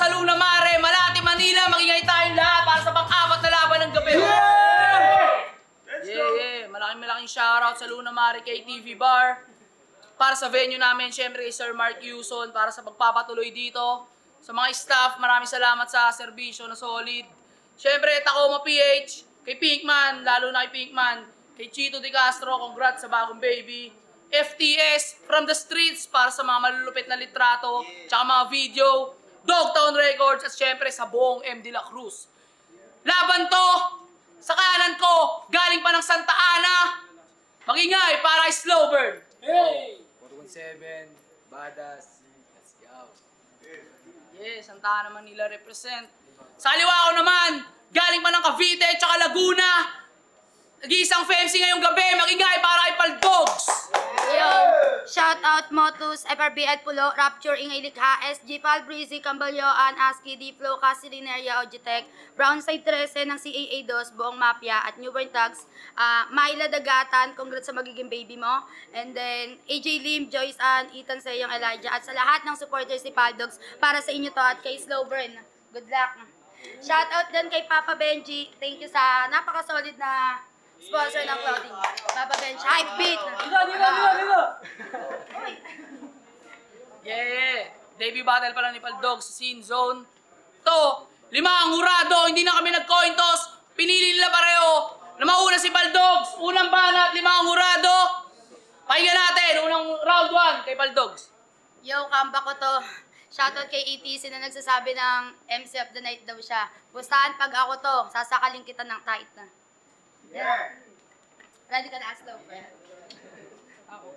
sa Luna Mare, Malate, Manila. Magingay tayong lahat para sa pang-apat na laban ng gabi. Malaking shoutout sa Luna Mare KTV Bar. Para sa venue namin, syempre kay Sir Mark Yuson para sa pagpapatuloy dito. Sa mga staff, maraming salamat sa serbisyo na solid. Syempre, Tacoma PH, kay Pinkman, lalo na kay Pinkman, kay Chito De Castro, congrats sa bagong baby. FTS, From the Streets, para sa mga malulupit na litrato, tsaka mga video. Dogtown Records, at syempre sa buong M. De La Cruz. Laban to, sa kanan ko, galing pa ng Santa Ana. Magingay para kay Slowbird. Hey! 417, Badas, let's go. Yes, Santa Ana, Manila represent. Sa kaliwa ko naman, galing pa ng Cavite, tsaka Laguna. Nag-iisang FMC ngayong gabi, magingay para kay Paldogs. Yo! Shout out Motus, FRB at Pulo, Rapture, Ingay Likha, SG Pal, Breezy, Cambalyoan, ASCII, D-Flow, Casilineria, Ogitech, Brownside 13 ng CAA DOS, Buong Mafia, at Newborn Tags, Myla Dagatan, congrats sa magiging baby mo, and then AJ Lim, Joyce Ann, Ethan Seyong, Elijah, at sa lahat ng supporters ni Paldogs, para sa inyo to at kay Slowburn. Good luck! Shout out din kay Papa Benji, thank you sa napaka-solid na sponsor ng clothing. Papa Benji, hype beat! Dito! Yeah! Debut battle pala ni Paldogs sa Scene Zone. To, 5 ang hurado, hindi na kami nag-coin toss. Pinili nila pareho na mauna si Paldogs. Unang banat, 5 ang hurado. Pahinga natin, unang round 1 kay Paldogs. Yo, kamba ko to. Shoutout kay ETC na nagsasabi ng MC of the night daw siya. Bustahan pag ako to, sasakaling kita ng tight na. Yeah. Ready ka na, slow, friend? Ako.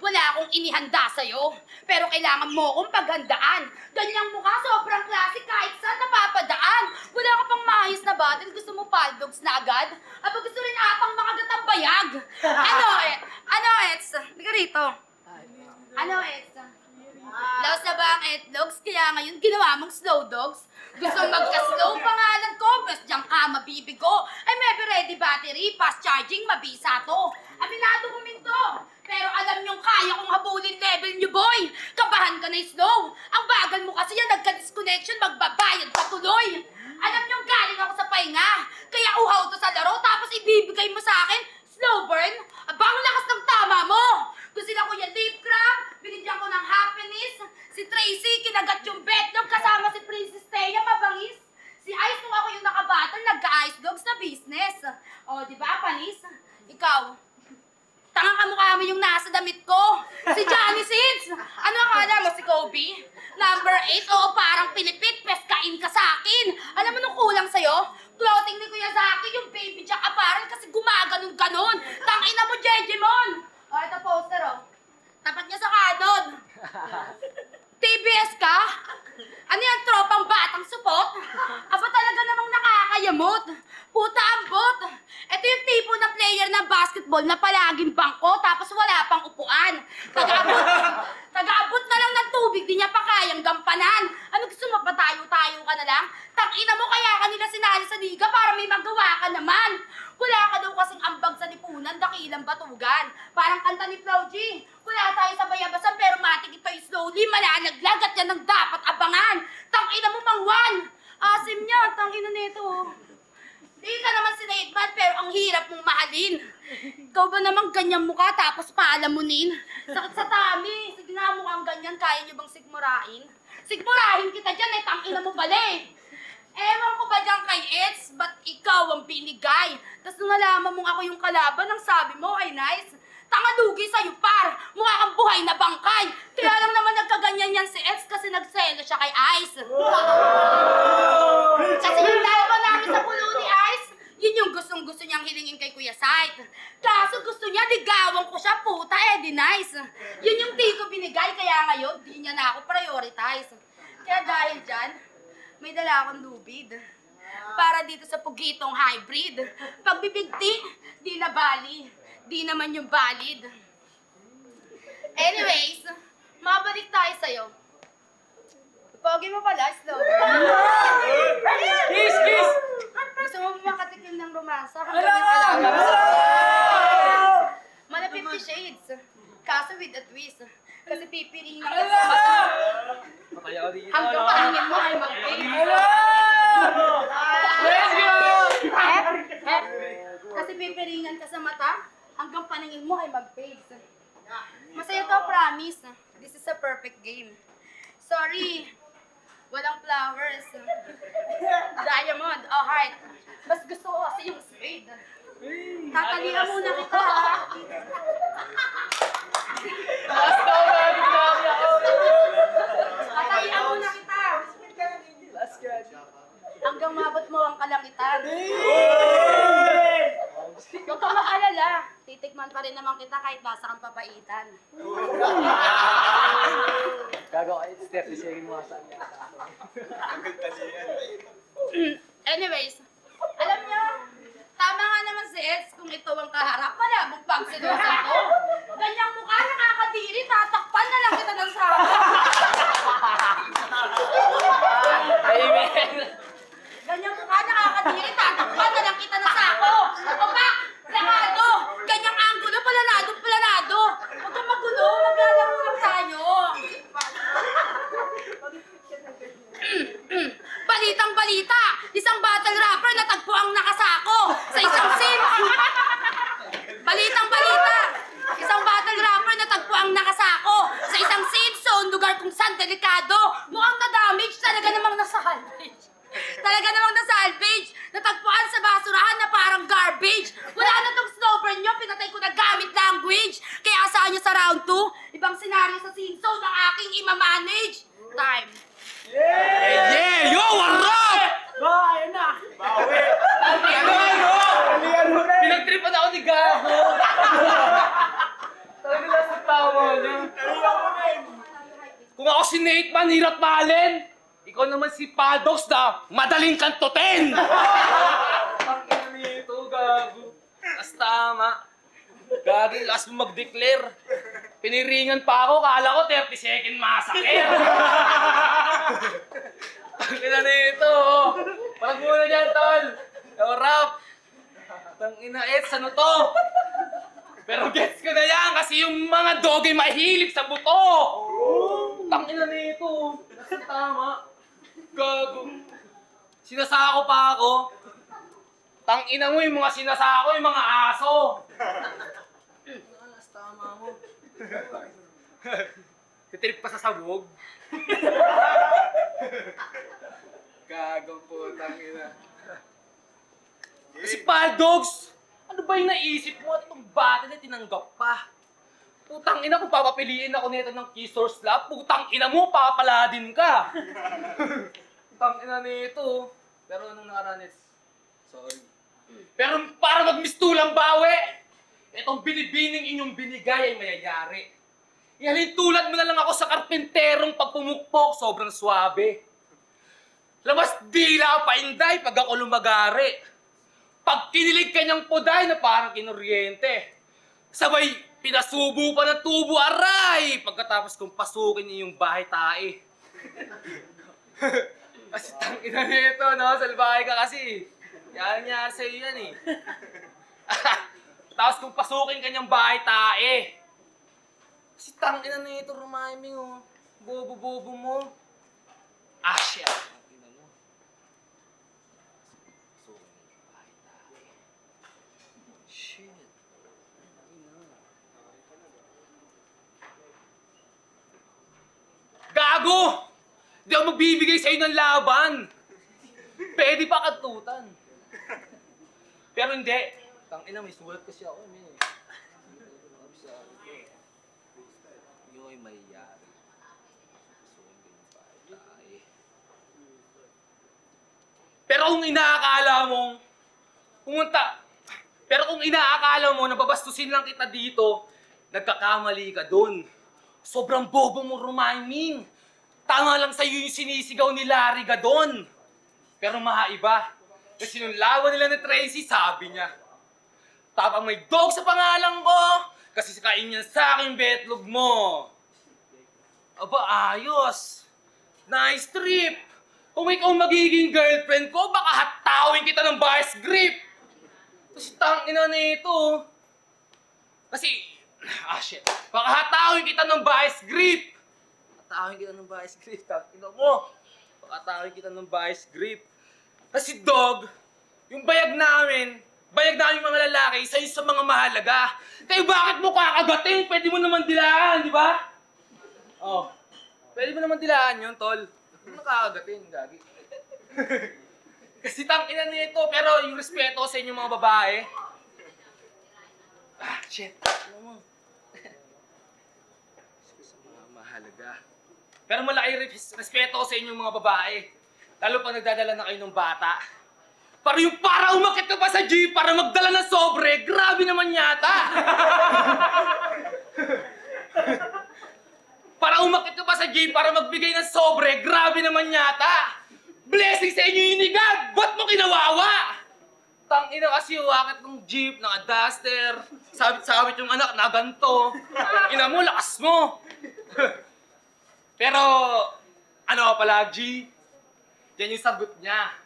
Wala akong inihanda sa'yo, pero kailangan mo akong paghandaan. Ganyang mukha, sobrang classic kahit saan napapadaan. Wala ka pang maayos na battle, gusto mo Paldogs na agad? Aba gusto rin atang makagat ang bayag. Ano, Eds? Hindi ka rito. Ano, Eds? Laos na ba ang Edlogs? Kaya ngayon ginawa mong slow dogs? Gusto magka-slow pangalan ko? Bes diyang ka mabibigo. Ay, maybe ready battery, fast charging, mabisa to. Aminado kuminto. Pero alam niyong kaya kong habulin level niyo, boy. Kabahan ka na slow. Ang bagal mo kasi yan, nagka-disconnection, magbabayad pa tuloy. Alam niyong galing ako sa pahinga. Kaya uhaw to sa laro, tapos ibibigay mo sa akin, slow burn. Aba, ang lakas ng tama mo. Kung sila Kuya Lip Crab, binigyan ko ng happiness. Si Tracy, kinagat yung betlog kasama si Princess Thea, mabangis. Si Ice, nung ako yung nakabattle, nagka-ice dogs na business. O, di ba, Panis? Ikaw, tangang kamukha mo yung nasa damit ko. Si Johnny Sins. Ano akala mo, si Kobe? Number 8, oo, parang Pilipit, peskain ka sa akin. Alam mo nung kulang sa'yo? Clothing ni Kuya Zaki, yung baby jack apparel kasi gumaganon-ganon. Tangina mo, Jejimon! O, ito poster, o. Tapat niya sa kanon. TBS ka? Ano yan, tropang batang supot? Aba talaga namang nakakayamot. Puta ambot. Ito yung tipo na player ng basketball na palaging bangko tapos wala pang upuan. Taga-abot na lang ng tubig, di niya pa kayang gampanan. Ano gusto mo, patayo-tayo ka na lang? Tangina mo, kaya kanila sinali sa liga para may magawa ka naman. Wala ka daw kasing ambag sa lipunan, dakilang batugan. Parang kanta ni Flo G. Wala tayo sa bayabasan pero matikit pa yung slowly, malalaglag at yan ang dapat abangan. Tangina mo, Mangwan! Asim niya, tangina nito. Di ka naman sinaidman pero ang hirap mong mahalin. Ikaw ba namang ganyan mukha tapos paalamunin? Sakit sa tummy. Sige nga mukhang ganyan, kaya niyo bang sigmurahin? Sigmurahin kita dyan, tangina mo bali. Ewan ko ba dyan kay Eds, ba't ikaw ang binigay? Tapos nung nalaman mong ako yung kalaban, ang sabi mo ay nice. Tangalugi sa'yo, par! Mukha kang buhay na bangkay! Kaya lang naman nagkaganyan yan si Eds kasi nagselo siya kay Ice. Kasi yung laban namin sa pulo ni Ice, yun yung gustong-gusto niyang hilingin kay Kuya Sight. Kaso gusto niya, ligawan ko siya, puta di nice. Yun yung di ko binigay, kaya ngayon, di niya na ako prioritize. Kaya dahil dyan, may dala akong lubid. Para dito sa pugitong hybrid. Pagbibigti, di na bali. Di naman yung valid. Anyways, mabalik tayo sa'yo. Pogi mo pala, slow. Kiss! Kiss! Gusto mo makatikim ng romansa? Mala 50 Shades. Kaso with a twist. Kasi pipiliin ka sa Ayaw dito. Hanggang paningin mo ay mag-fade. Let's go! Kasi pipiringan ka sa mata, hanggang paningin mo ay mag-fade. Masaya to, promise. This is a perfect game. Sorry, walang flowers. Diamond, oh heart. Mas gusto ko kasi yung spade. Tatalian muna kita, ha? Last go, baby! Tatalian muna kita. Last catch. Hanggang mabot mo ang kalangitan. Huwag kang mag-alala. Titikman pa rin naman kita kahit nasa kang papaitan. Gagawa kayo, step to sharing mo sa akin. Anyways, alam niyo, tama nga naman si Eds kung ito ang kaharap. Malabog pang sinusan ko. Ganyang mukha, nakakadiri, tatakpan na lang kita ng sako. Amen! Ganyang mukha, nakakadiri, tatakpan na lang kita ng sako. O ba, langado, ganyang anggulo, palanado. Huwag kang magulo, maglalaro lang tayo. Balitang balita, isang battle rapper natagpo ang nakasako sa isang sim. Balitang balita, isang battle rapper natagpo ang nakasako sa isang safe zone, lugar kung saan delikado. Mukhang na-damage, talaga namang nasa-salvage. Natagpuan sa basurahan na parang garbage. Wala na tong snowburn nyo, pinatay ko na gamit language. Kaya asahan nyo sa round 2, ibang senaryo sa scene zone ang aking ima-manage. Time. Yeah! Yo! What up? Ayun na! Pinagtripan ako ni Gago! Talaga lang sa tawa niya. Kung ako si Nate Man, hirap maalin. Ikaw naman si Padox na madaling kantutin! Ang ina nito, Gago. As tama. Gagi, last mo mag-declare. Piniringan pa ako, kala ko 30 second masakit. Ang ina nito, oh. Parang muna dyan, tol. Yo, rap. Ang ina, Eds, ano to? Pero gets ko na yan kasi yung mga doggy mahilig sa buto. Ang ina nito. Nasa tama. Gago. Sinasako pa ako. Tang ina mo yung mga sinasako, yung mga aso. Alas, tama mo. Titrip pa sa sabog. Gagong putang ina. Kasi Paldogs, ano ba yung naisip mo at itong bata na tinanggap pa? Putang ina, kung papapiliin ako nito ng kiss or slap, putang ina mo, papaladin ka. Putang ina nito. Pero anong nakaraan, sorry. Pero para magmistulang bawi, itong binibining inyong binigay ay mayayari. Ihalin tulad mo na lang ako sa karpenterong pagpumukpok, sobrang swabe. Labas dila pa inday pag ako lumagari. Pag kinilig kanyang puday na parang kinuryente. Sabay, pinasubo pa ng tubo, aray! Pagkatapos kong pasukin iyong bahay tae. Kasi tangina nito, no? Salbahe ka kasi. Yan nangyari sa'yo yan eh. Tapos kung pasukin kanyang bahay tae. Kasi tangina nito, rumiming oh. Bobo-bobo mo. Ah, shit. Tangina mo. Pasukin kanyang bahay tae. Shit. Gago! Di ako magbibigay sa'yo ng laban. Pwede pa katutan. Pero hindi. Tangina, may sulat kasi ako. Yung ay mayayari. Pero kung inaakala mong kung inaakala mo na babastusin lang kita dito, nagkakamali ka dun. Sobrang bobo mo rumiming. Tama lang sa'yo yung sinisigaw ni Larry Gadon. Pero mahaiba. Kasi nung lawan nila ni Tracy, sabi niya, tapang may dog sa pangalan ko, kasi sakain niya sa akin betlog mo. Aba, ayos. Nice trip. Kung ikaw magiging girlfriend ko, baka hatawin kita ng vice grip. Kasi tangina nito. Kasi, shit. Baka hatawin kita ng vice grip. Pakatawin kita ng vice grip. Tingnan mo. Pakatawin kita ng vice grip. Kasi dog, yung bayag namin mga lalaki, isa yun sa mga mahalaga. Kaya bakit mo kakagatin? Pwede mo naman dilaan, di ba? Oh. Pwede mo naman dilaan yun, tol. Huwag mo nakakagatin, gagi. Kasi tangina nito, pero yung respeto sa inyong mga babae. Ah, shit. Ano mo? Isa sa mga mahalaga. Pero malaki respeto sa inyong mga babae. Lalo pag nagdadala na kayo ng bata. Para umakit ka pa sa jeep para magdala ng sobre, grabe naman yata! Para umakit ka pa sa jeep para magbigay ng sobre, grabe naman yata! Blessing sa inyo yung inigad! Ba't mo kinawawa? Tangina kasi umakit ng jeep, naka-duster, sabit-sabit yung anak, naganto. Ina mo, lakas mo! Pero, ano pala, G? Yan yung sagot niya.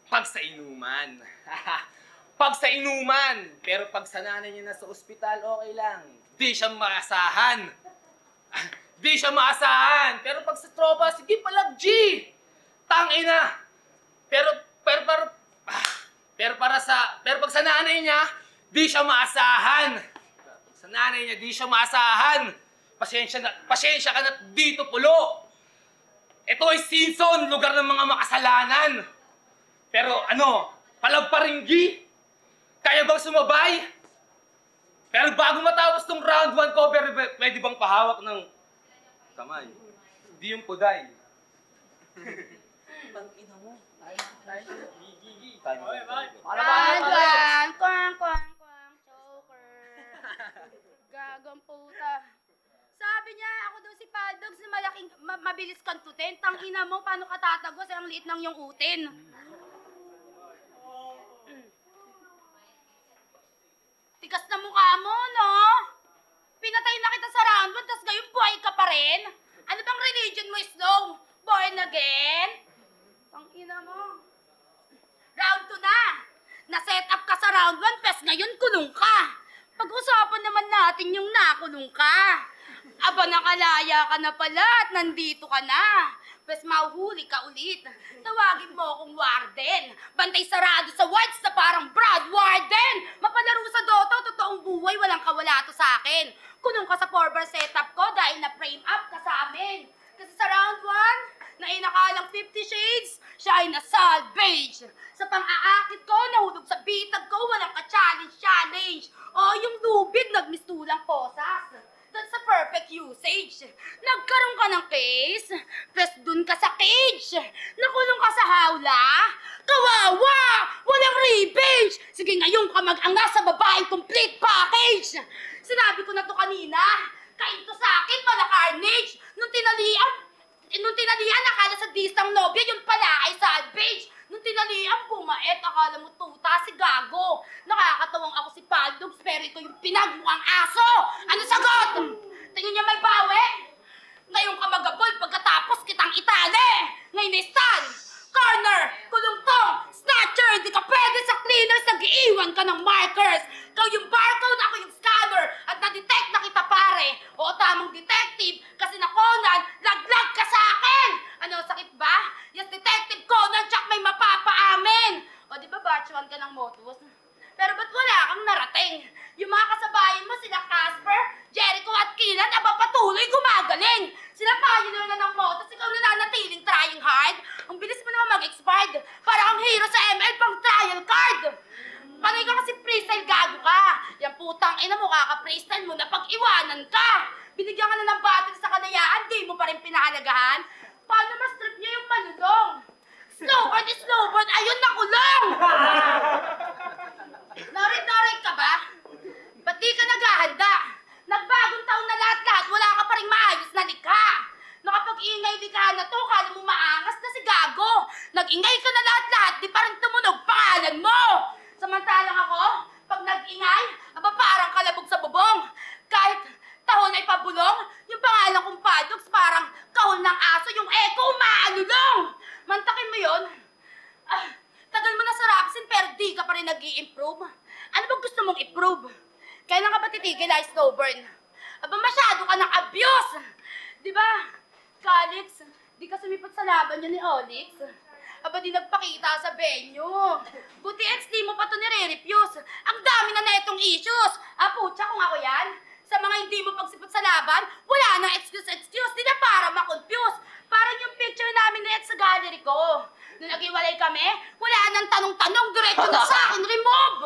Pag sa inuman. Pag sa inuman. Pero pag sa nanay niya na sa ospital, okay lang. Di siya maasahan. Di siya maasahan. Pero pag sa tropa, sige palag, G. Tangina. Pero pag sa nanay niya, di siya maasahan. Sa nanay niya, di siya maasahan. Pasensya ka na dito, pulo. Ito ay season, lugar ng mga makasalanan. Pero ano, palagparinggi? Kaya bang sumabay? Pero bago matapos tong round 1 cover, pwede bang pahawak ng kamay? Hindi yung puday. Tangina mo. Gigi. Kwang, choker. Gagang puta. Sabi niya, ako daw si Paldogs na malaking, mabilis kantutin. Tangina mo, paano ka tatagos? Ang liit ng yung utin. Tikas na mukha mo, no? Pinatay na kita sa round 1, tas ngayon buhay ka pa rin? Ano bang religion mo, Slow? Born again? Tangina mo. Round 2 na. Na-set up ka sa round 1, tas ngayon kulong ka. Pag-usapan naman natin yung nakulong ka. Aba, nakalaya ka na pala at nandito ka na. Pwes mahuhuli ka ulit. Tawagin mo akong warden. Bantay sarado sa whites na parang Brad Warden. Mapalaro sa Dota, totoong buhay, walang kawala to sa akin. Kulong ka sa 4-bar setup ko dahil na-frame up ka sa amin. Kasi sa round 1, na inakalang 50 shades, siya ay na-salvage. Sa pang-aakit ko, nahulog sa bitag ko, walang ka-challenge. O, yung lubid, nagmistulang posas. That's a perfect usage. Nagkaroon ka ng case, press dun ka sa cage. Nakulong ka sa hawla, kawawa, walang revenge. Sige ngayon ka mag-anga sa babaeng complete package. Sinabi ko na to kanina, kain to sa akin, mala carnage. Nung tinalian, nakala sa distang nobya, yun pala ay salvage. Nung tinalian, bumait, akala mo tuta si Gago. Nakakatawang ako si Paldogs, pero ito yung pinagmukhang aso. Ano sagot? Tingin niya may bawi? Ngayon ka magabol pagkatapos kitang itali. Ngayon ay stand, corner, kulungtong, snatcher. Di ka pwede sa cleaners, nag-iiwan ka ng markers. Ikaw yung barcode, ako yung scanner. At na-detect na kita pare. Oo, tamang detective, kasi na Conan, laglag ka sa akin. Ano, sakit ba? Yes, Detective Conan, tsak may mapapaamin. O, di ba virtual ka ng motos? Pero ba't wala kang narating? Yung mga kasabayan mo, sila Casper, Jericho at Keenan, aba patuloy gumagaling. Sila pioneer na ng motos, ikaw nananatiling trying hard. Ang bilis mo naman mag-expired. Para kang hero sa ML pang trial card. Panay ka kasi freestyle, gago ka. Yan putang ina mo, kaka-freestyle mo na pag-iwanan ka. Binigyan ka na ng battery sa kanayaan, di mo pa rin pinahalagahan. Paano mas trip niya yung malulong? Snowboard, ayun nakulong! Narit ka ba? Ba't di ka naghahanda? Nagbagong taon na lahat-lahat, wala ka pa rin maayos na likha. Nakapag-ingay likha na to, kala mo maangas na si Gago. Nag-ingay ka na lahat-lahat, di pa rin tumunog pangalan mo. Samantalang ako, pag nag-ingay, aba parang kalabog sa bubong. Kahit tahon ay pabulong, yung pangalan kong Paldogs parang kahon ng aso, yung echo umaalulong. Mantakin mo yun? Tagal mo na sa rapsin pero di ka pa rin nag-i-improve. Ano bang gusto mong improve? Kailan ka ba titigil ay snowburn? Aba masyado ka ng abuse. Di ba? Calix, di ka sumipat sa laban niya ni Onyx. Aba di nagpakita sa venue. Buti di mo pa ito nire-refuse. Ang dami na netong issues. Putya kung ako yan. Sa mga hindi mo pagsipat sa laban, wala nang excuse. Di na para ma-confuse. Parang yung picture namin na sa gallery ko. Nung nag-iwalay kami, wala nang tanong-tanong. Diretso na sa akin, remove!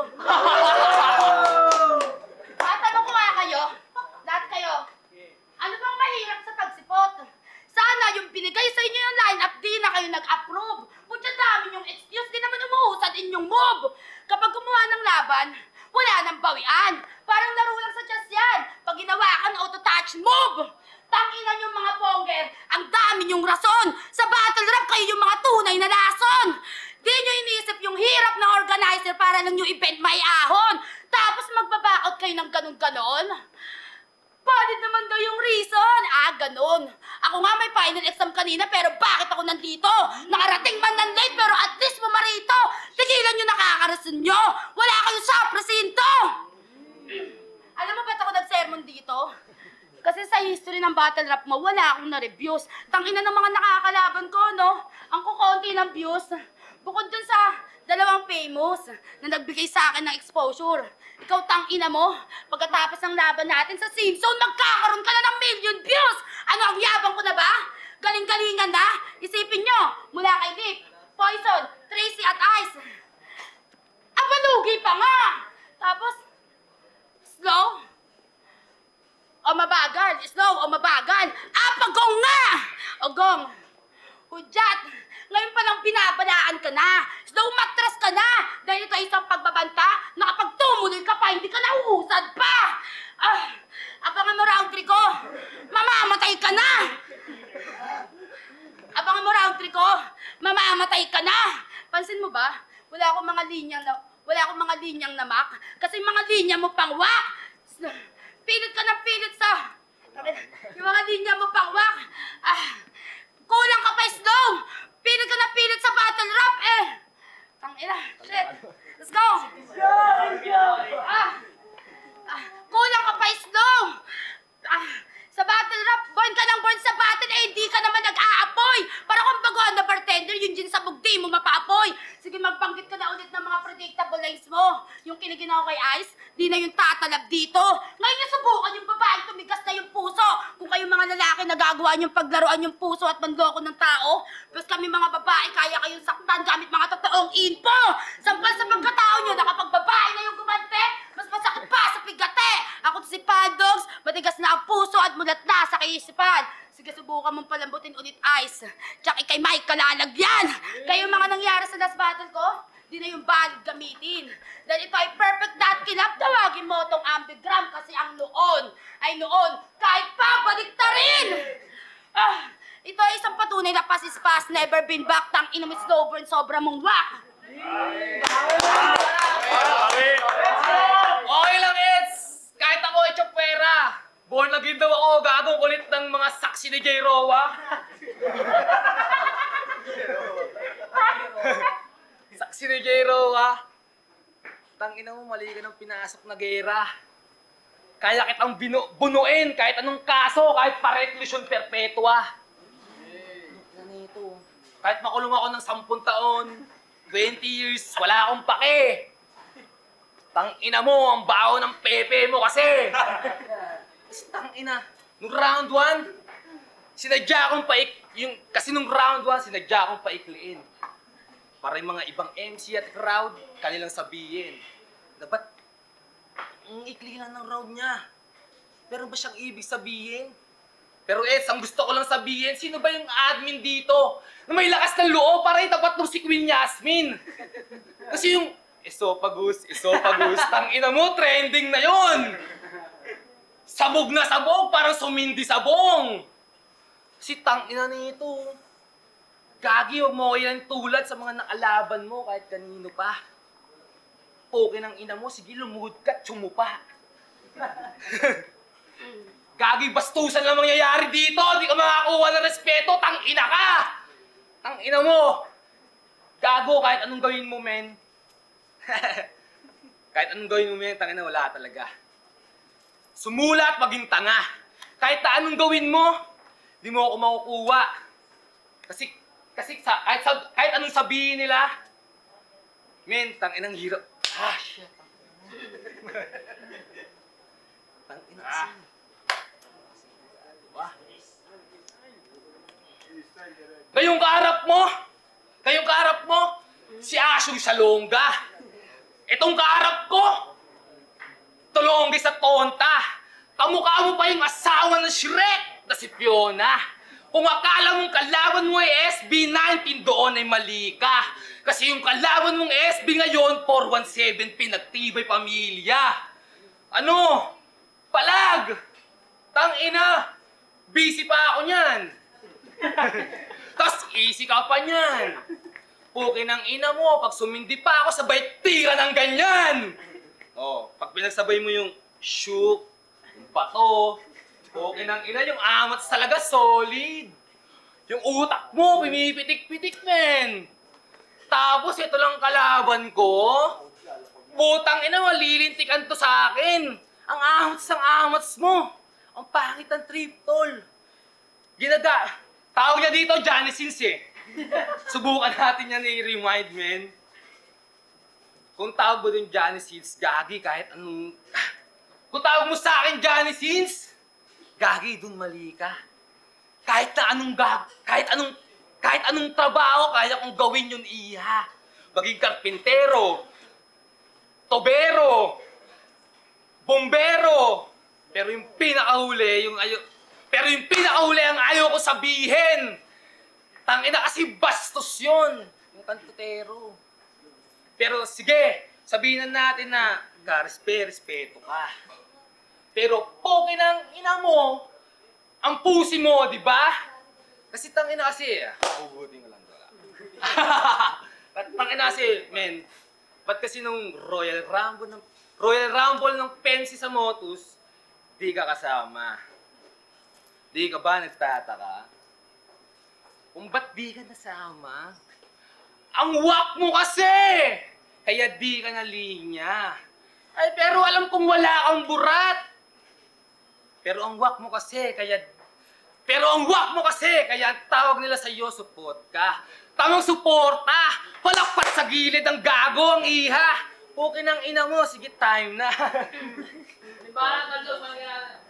Tatanong ko nga kayo, lahat kayo, ano bang mahirap sa pagsipot? Sana yung binigay sa inyo yung line-up, di na kayo nag-approve. Putya dami yung excuse, di naman umuusad inyong move. Kapag gumawa ng laban, wala nang bawian. Parang laro lang sa chess yan. Pag ginawakan, auto-touch move. Tanginan yung mga ponger, ang dami yung rason. Sa battle rap, kayo yung mga tunay na lason. Di nyo inisip yung hirap na organizer para lang yung event may ahon. Tapos magbabakout kayo ng ganun-ganon. Valid naman daw yung reason. Ganun. Ako nga may final exam kanina pero bakit ako nandito? Nakarating man ng late pero at least pumarito. Tigilan nyo nakakarason nyo. Wala kayong sa presinto. Alam mo ba't ako nag-sermon dito? Kasi sa history ng battle rap mo, wala akong na-reviews. Tangina ng mga nakakalaban ko, no? Ang kukonti ng views. Bukod dun sa dalawang famous na nagbigay sa akin ng exposure. Ikaw tangina mo, pagkatapos ng laban natin sa Sin Zone, magkakaroon ka na ng million views! Ano, ang yabang ko na ba? Galing-galingan na? Isipin nyo, mula kay Nick, Poison, Tracy at Ice. Malugi pa nga! Tapos, slow o mabagal, slow o mabagal. Pagong nga! Ogong, hudyat, ngayon pa lang binabalaan ka na. Slow matras ka na. Dahil ito ay isang pagbabanta na kapag tumuloy ka pa, hindi ka nauusad pa. Abangan mo round 3 ko. Mamamatay ka na. Abangan mo round 3 ko. Mamamatay ka na. Pansin mo ba? Wala akong mga linyang namak. Kasi mga linya mo pang wak. Pilit ka ng pilit sa... Yung mga linya mo pang wak. Kulang ka pa slow. Pilit ka na pilit sa battle rap Tangina, shit. Let's go. Kulang ka pa slow. Sa battle rap, born ka ng born sa battle, di ka naman nag-aapoy. Para kung baguhan na bartender, yung gin sa bugdi mo mapaapoy. Sige, magbanggit ka na ulit ng mga predictable lines mo. Yung kiniginaw kay Ice, di na yung tatalab dito. Ngayon yung subukan yung babae, tumigas na yung puso. Kung kayong mga lalaki nagagawa yung paglaruan yung puso at manloko ng tao, plus kami mga babae, kaya kayong saktan gamit mga totoong info. Sampal sa pagkatao nyo na kapag babae na yung gumante, mas masakit pa sa pigate. Ako si Padogs, matigas na ang puso at mulat na sa kaisipan. Sige, subukan mong palambutin ulit, Ice. Tsaka kay Mike kalalagyan. Kayo mga nangyari sa last battle ko, di na yung valid gamitin. Dahil ito ay perfect dot kinap, tawagin mo tong ambigram kasi ang noon ay noon kahit pabalik ta rin. Ito ay isang patunay na pasispas, never been back, tang inom is slow burn, sobra mong wak. Okay lang, Eds! Kahit ako ay chopera, born again daw ako, gagong kulit ng mga saksi ni J. Roa. Saksi ni J. Roa. Tangina mo, mali ka ng pinasok na gera. Kaya kitang bunuin kahit anong kaso, kahit pa-reclusion perpetua. Ganito. Kahit makulong ako ng 10 taon, 20 years, wala akong pake. Tangina mo, ang baho ng pepe mo kasi. Tangina, nung round 1, sinadya akong kasi nung round 1, sinadya akong paikliin. Para yung mga ibang MC at crowd, kanilang sabihin. Dapat, ang ikli lang ng round niya. Pero ba siyang ibig sabihin? Pero ang gusto ko lang sabihin, sino ba yung admin dito na may lakas ng loob para itapat ng si Queen Yasmin? Kasi yung esophagus, tangina mo, trending na yon. Sabog na sabog, parang sumindi sabong. Si tangina nito. Gagi, huwag mo kayo ng tulad sa mga nakalaban mo kahit kanino pa. Poke ng ina mo, sige lumuhod ka, tsumupa. Gagi, bastusan lang mangyayari dito, di ka makakuha ng respeto, tangina ka! Tangina mo! Gago, kahit anong gawin mo, men. Kahit anong gawin mo, men, tangina, wala talaga. Sumulat, maging tanga. Kahit anong gawin mo, Di mo ako makukuha. Kahit anong sabihin nila, men, tangin ang hirap. Ah, shit. Tangin ang kasi. Ngayong kaharap mo, si Asyong Salonga. Itong kaharap ko, Tulonggi sa tonta. Kamukha mo pa yung asawa ng Shrek na si Fiona. Kung akala mong kalaban mo ay SB19, doon ay mali ka. Kasi yung kalaban mong SB ngayon, 417, pinagtibay pamilya. Ano? Palag! Tangina! Busy pa ako niyan. Tas easy ka pa niyan. Pukin ng ina mo, pag sumindi pa ako, sabay tira ng ganyan. Oh, pag pinagsabay mo yung shook, yung bato, pukin ng ina, yung amats talaga solid. Yung utak mo, pimipitik-pitik, men. Tapos ito lang kalaban ko. Putang ina, malilintikan to sa akin. Ang amats mo. Ang pangit ng triptol. Tawag niya dito, Johnny Sins eh. Subukan natin yan i-remind, men. Kung tawag mo din Johnny Sins, gagi kahit anong... Kung tawag mo sa akin Johnny Sins, gagi, dun mali ka. Kahit anong trabaho, kaya kong gawin yun, iha. Maging karpintero, tobero, bombero. Pero yung pinakahuli ang ayaw ko sabihin. Tangina kasi bastos yun. Yung kantutero. Pero sige, sabihin na natin na respeto ka. Pero poke ng ina mo, ang pusi mo, di ba? Kasi tangina kasi, ubutin ko lang doon. Tangina kasi, men, ba't kasi nung Royal Rumble ng Pensi sa Motus, di ka kasama. Di ka ba nagtataka? Kung ba't di ka nasama? Ang wak mo kasi! Kaya di ka na linya. Ay, pero alam kong wala kang burat. Pero ang wak mo kasi, kaya ang tawag nila sa'yo, support ka. Tamang suporta! Palakpat sa gilid ang gago, ang iha! Pukin ng ina mo, sige, time na.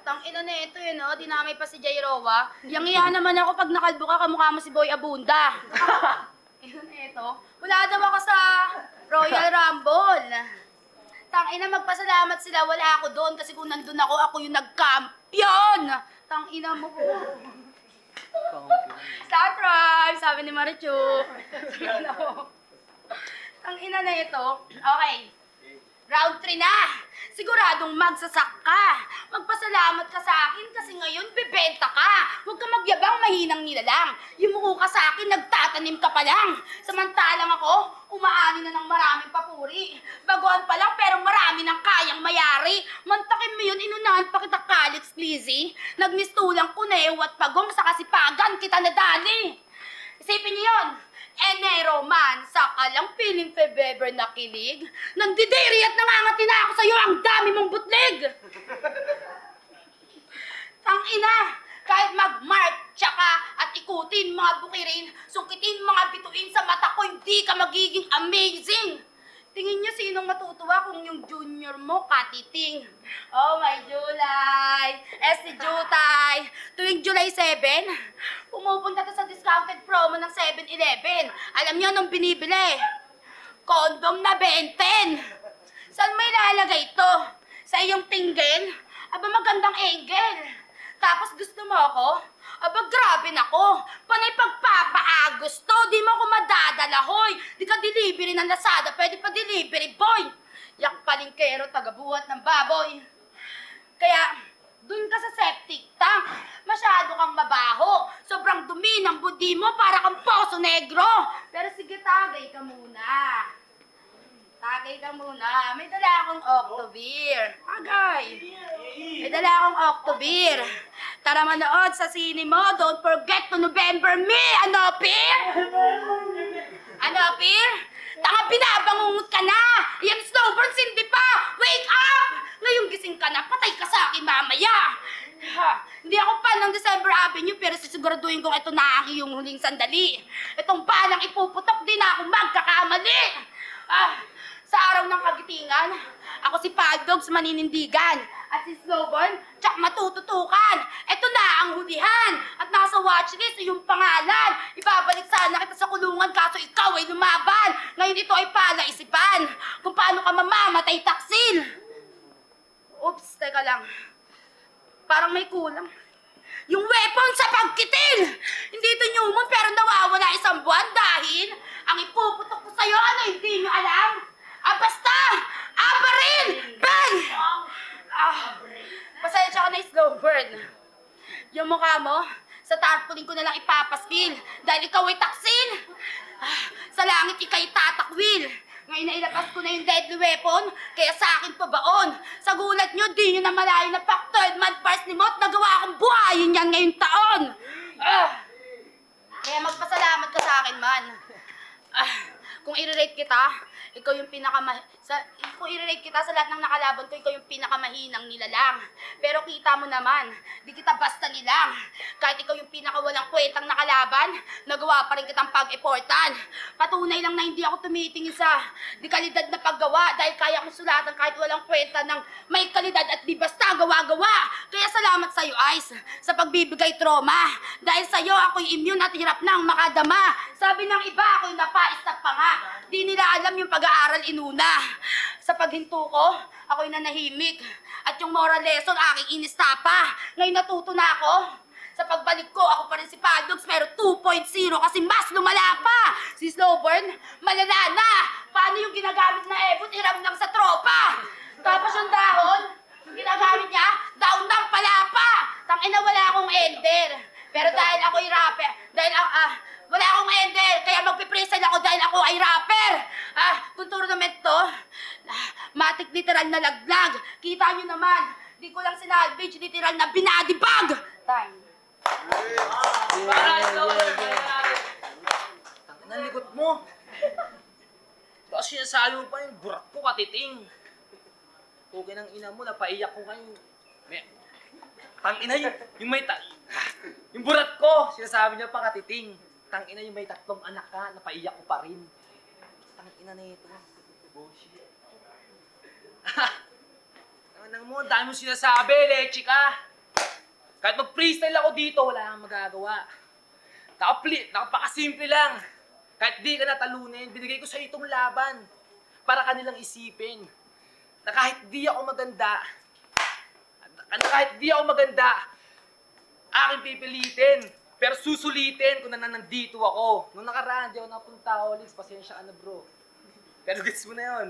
Tang-ina na ito yun, no? Dinamay pa si Jay Roa. Yang naman ako pag nakalbo ka, kamukha mo si Boy Abunda. Ito na ito. Wala daw ako sa Royal Rumble. Tang-ina, magpasalamat sila. Wala ako doon kasi kung nandun ako yung nag-campion. Tang-ina mo po. Star Prime, sabi ni Marichu. Tang-ina na ito. Okay. Round 3 na! Siguradong magsasak ka. Magpasalamat ka sa akin kasi ngayon bebenta ka. Huwag ka magyabang, mahinang nilalang. Yumuko ka sa akin, nagtatanim ka pa lang. Samantalang ako, umaani na ng maraming papuri. Baguhan pa lang pero marami nang kayang mayari. Mantakin mo yun, inunahan pa kita Calix, please. Nagmistulang kunew at pagong sa kasipagan kita nadali. Isipin niyo yun. Enero man, saka lang piling February na kilig. Nandidiri at nangangati na ako sa'yo, ang dami mong butlig! Tangina, kahit mag-marcha ka at ikutin mga bukirin, sungkitin mga bituin sa mata ko, hindi ka magiging amazing! Tingin niyo sinong matutuwa kung yung junior mo katiting. Oh my July! Si Jutay! Tuwing July 7, pumupunta ka sa discounted promo ng 7-Eleven. Alam niyo anong binibili? Condom na 20! Saan may ilalagay ito? Sa iyong tinggin? Aba magandang angle. Tapos gusto mo ako? Aba grabe nako. Panay pagpapaagos to. Di mo ako madadala, hoy. Di ka delivery ng Lazada. Pwede pa delivery, boy. Yak palingkero, tagabuhat ng baboy. Kaya, dun ka sa septic tank. Masyado kang mabaho. Sobrang dumi ng budi mo para kang poso negro. Pero sige, tagay ka muna. Tagay ka muna. May dala akong Octobir. Agay. May dala akong Octobir. Tara manood sa sine mo. Don't forget to November me. Ano, Pir? Ano, Pir? Tanga, binabangungot ka na. Yan, snowbirds, hindi pa. Wake up! Ngayong gising ka na, patay ka sa akin mamaya. Hindi ako fan ng December Avenue pero sisiguraduhin kong ito na ang iyong huling sandali. Itong balang ipuputok din ako magkakamali. Sa araw ng kagitingan, ako si Paldogs maninindigan at si Slowborn tsak matututukan. Ito na ang hulihan at nasa watchlist iyong pangalan. Ibabalik sana kita sa kulungan kaso ikaw ay lumaban. Ngayon ito ay palaisipan kung paano ka mamamatay taksil. Oops, teka lang. Parang may kulang. Yung weapon sa pagkitil! Hindi ito nyumon pero nawawala isang buwan dahil ang ipuputok ko sa'yo ano hindi nyo alam? Basta! Baril! Bang! Pasensya ka na, Slowburn. Yung mukha mo, sa tarpaulin ko na lang ipapaspil dahil ikaw ay taksil. Sa langit ika'y tatakwil. Ngayon na ilabas ko na yung deadly weapon, kaya sa akin pa baon. Sa gulat nyo, di nyo na malayo na factoid man-pars ni Mot, nagawa akong buhayin yan ngayong taon. Kaya magpasalamat ka sa akin man. Kung i-rate kita, ikaw yung kung i-rate kita sa lahat ng nakalaban ko, ikaw yung pinakamahinang nilalang. Pero kita mo naman, di kita basta nilang. Kahit ikaw yung pinakawalang kwentang nakalaban, nagawa pa rin kitang pag-eportan. Patunay lang na hindi ako tumitingin sa di kalidad na paggawa dahil kaya kong sulatan kahit walang kwenta ng may kalidad at di basta gawa-gawa. Kaya salamat sa'yo, Ice, sa pagbibigay trauma. Dahil sa'yo, ako'y immune at hirap nang makadama. Sabi ng iba, ako'y napais na panga. Di nila alam yung pag-aaral inuna. Sa paghinto ko, ako'y nanahimik. At yung moral lesson, aking inistapa. Ngayon natuto na ako. Sa pagbalik ko, ako pa rin si Paldogs, pero 2.0 kasi mas lumala pa. Si Slowburn, malala na. Paano yung ginagamit na ebot, hiram lang sa tropa. Tapos yung dahon, yung ginagamit niya, daon ng palapa. Tangina, wala akong elder. Pero dahil ako'y rapper, wala akong ender, kaya magpipresile ako dahil ako ay rapper. Kung tournament to, matik literal na laglag. Kita nyo naman, di ko lang sinalvage, literal na binadibag. Time. Tangina, likot mo. Tapos sinasabi mo pa yung burak ko katiting. Okay ng ina mo, napaiyak ko kayo. Tangina yung yung burat ko, sinasabi niya pa katiting. Tangina yung may 3 anak ka, napaiyak ko pa rin. Tangina na ito. Bullshit. Tangina mo, dami mo sinasabi, leche ka. Kahit mag-freestyle ako dito, wala kang magagawa. Napakasimple lang. Kahit di ka natalunin, binigay ko sa itong laban. Para kanilang isipin. Na kahit di ako maganda, aking pipilitin. Pero susulitin kung nandito ako. Nung nakaraan, di ako napunta, Olix, pasensya ka na bro. Pero gets mo na yun.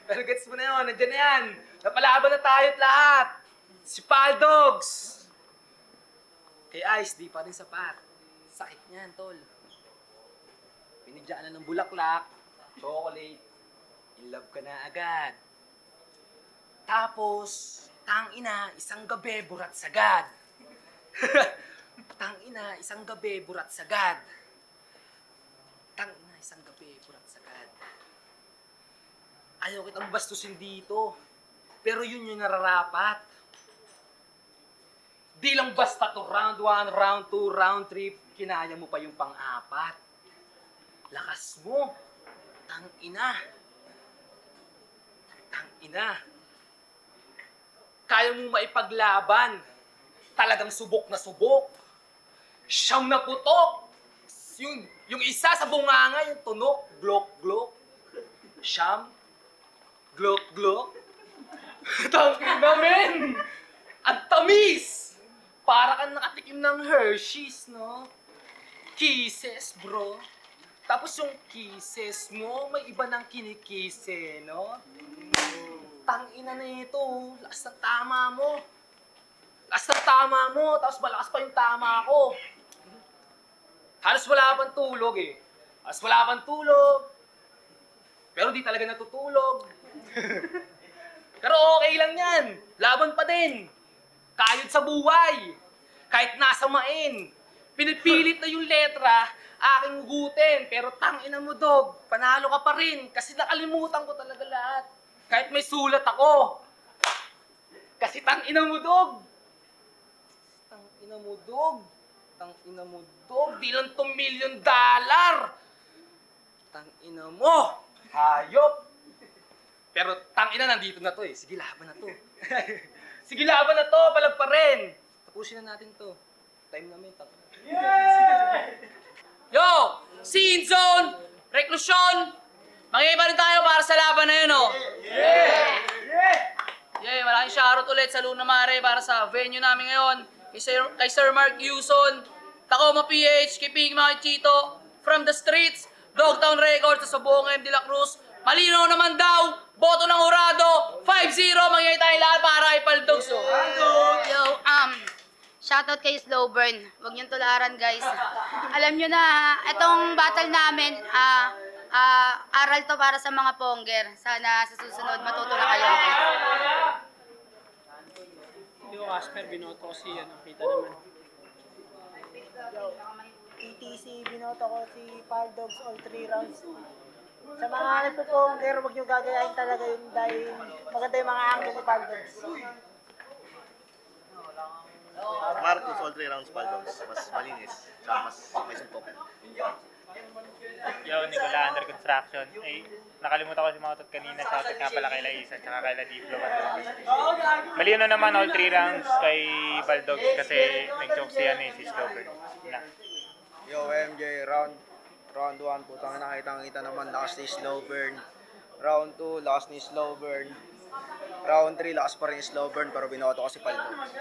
Nandiyan na yan. Napalaban na tayo't lahat. Si Paldogs. Kay Ice, di pa rin sapat. Sakit niyan, tol. Pinigyan na ng bulaklak, chocolate, in love ka na agad. Tapos, tangina, isang gabi, burat sagad. Tangina, isang gabi, burat sagad. Ayaw kitang bastusin dito. Pero yun yung nararapat. Di lang basta to round 1, round 2, round 3, kinaya mo pa yung pang-4. Lakas mo. Tangina. Kaya mo maipaglaban. Talagang subok na subok. Siyam na putok. Yung isa sa bunganga, yung tunok, glok-glok. Siyam, glok-glok. Tangina, men! Ang tamis! Para kang nakatikim ng Hershey's, no? Kisses, bro. Tapos yung kisses mo, may iba ng kinikise, no? Tangina na ito. Lakas ng tama mo. Tapos malakas pa yung tama ko. Halos wala pang tulog eh. Pero di talaga natutulog. Pero okay lang yan. Laban pa din. Kayod sa buhay. Kahit nasa main. Pinipilit na yung letra, aking hugutin. Pero tangina mo, dog. Panalo ka pa rin. Kasi nakalimutan ko talaga lahat. Kahit may sulat ako. Kasi tangina mo, dog. ina mo, dog. Tang ina mo, dog. Di lang $2 million. Tang ina mo. Hayop. Pero tang ina, nandito na to eh. Sige, laban na to. Sige, laban na to. Palag pa rin. Tapusin na natin to. Time namin, tang ina. Yo! Scene zone! Reclusion! Mangiba rin tayo para sa laban na yun, oh! Yeah! Malaking shoutout ulit sa Luna Mare para sa venue namin ngayon. Kay Sir Mark Yuson, Tacoma PH, kay Ping Mga Chito, From the Streets, Dogtown Records, sa buong M. De La Cruz. Malinaw naman daw, boto ng Urado, 5-0, mangyayari tayo lahat para kay Paldogs. Yo, shoutout kay Slowburn. Huwag niyong tularan, guys. Alam niyo na, itong battle namin, aral to para sa mga pongger. Sana sa susunod matuto na kayo. Yo, Asper, binoto ko si kita naman. TTC, binoto ko si Paldogs all 3 rounds. Sa mga nagpo-ponger, huwag nyo gagayahin talaga yun dahil maganda yung mga angle ni Paldogs. Marcos, all 3 rounds Paldogs. Mas malinis. Tsaka mas may suntok. Yo, Nicola, under construction. Ay, nakalimutan ko si mga tot kanina. Shoutout nga pala kay Laisa, tsaka kay La Diplo. Malino naman all 3 rounds kay Baldogs kasi nag-choke siya si Slover. Yo, MJ, round 1, putang nakita naman, lakas ni slow burn. Round 2, lakas ni slow burn. Round 3, lakas pa rin yung slow burn, pero binoto ko si Paldogs.